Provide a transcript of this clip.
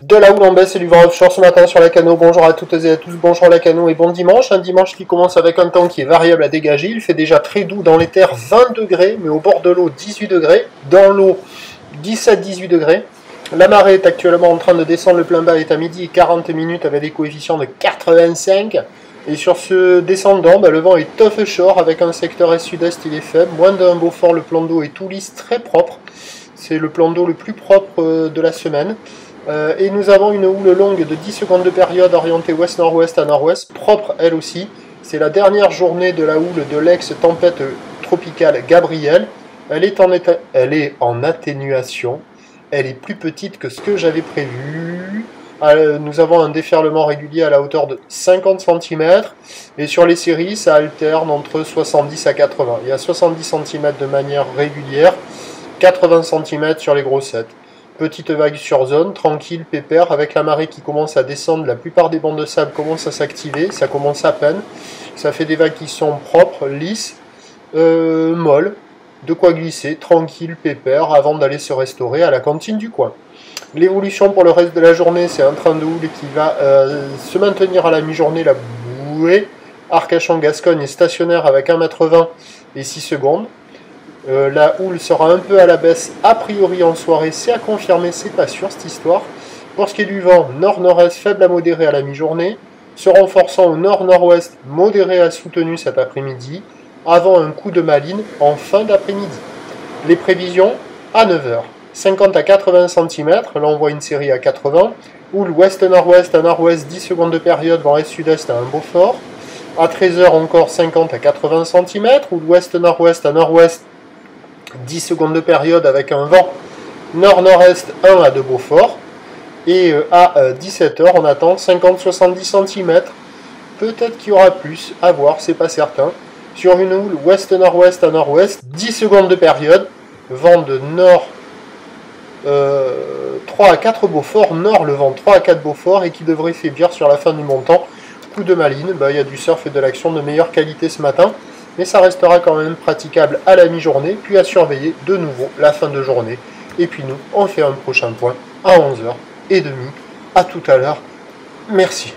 De la houle en baisse et du vent offshore ce matin sur la Cano. Bonjour à toutes et à tous, bonjour la Cano et bon dimanche. Un dimanche qui commence avec un temps qui est variable à dégager. Il fait déjà très doux dans les terres, 20 degrés, mais au bord de l'eau 18 degrés. Dans l'eau 17-18 degrés. La marée est actuellement en train de descendre, le plein bas est à midi et 40 minutes avec des coefficients de 85. Et sur ce descendant, le vent est offshore avec un secteur est-sud-est, il est faible. Moins d'un Beaufort, le plan d'eau est tout lisse, très propre. C'est le plan d'eau le plus propre de la semaine. Et nous avons une houle longue de 10 secondes de période orientée ouest-nord-ouest à nord-ouest, propre elle aussi. C'est la dernière journée de la houle de l'ex-tempête tropicale Gabrielle. Elle est en atténuation. Elle est plus petite que ce que j'avais prévu. Nous avons un déferlement régulier à la hauteur de 50 cm. Et sur les séries, ça alterne entre 70 à 80. Il y a 70 cm de manière régulière, 80 cm sur les grossettes. Petite vague sur zone, tranquille, pépère, avec la marée qui commence à descendre, la plupart des bancs de sable commencent à s'activer, ça commence à peine. Ça fait des vagues qui sont propres, lisses, molles, de quoi glisser, tranquille, pépère, avant d'aller se restaurer à la cantine du coin. L'évolution pour le reste de la journée, c'est un train de houle qui va se maintenir à la mi-journée, la bouée. Arcachon-Gascogne est stationnaire avec 1,20 m et 6 secondes. La houle sera un peu à la baisse a priori en soirée, c'est à confirmer, c'est pas sûr cette histoire. Pour ce qui est du vent, nord-nord-est faible à modéré à la mi-journée, se renforçant au nord-nord-ouest, modéré à soutenu cet après-midi, avant un coup de maline en fin d'après-midi. Les prévisions, à 9h, 50 à 80 cm, là on voit une série à 80, houle ouest-nord-ouest à nord-ouest, 10 secondes de période, vent est-sud-est à un Beaufort, à 13h encore 50 à 80 cm, houle ouest-nord-ouest à nord-ouest, 10 secondes de période avec un vent nord-nord-est 1 à 2 Beaufort. Et à 17h, on attend 50-70 cm. Peut-être qu'il y aura plus, à voir, c'est pas certain. Sur une houle ouest-nord-ouest à nord-ouest, 10 secondes de période. Vent de nord 3 à 4 Beaufort, nord le vent 3 à 4 Beaufort et qui devrait faiblir sur la fin du montant. Coup de maline, il y a du surf et de l'action de meilleure qualité ce matin. Mais ça restera quand même praticable à la mi-journée, puis à surveiller de nouveau la fin de journée. Et puis nous, on fait un prochain point à 11h30. À tout à l'heure. Merci.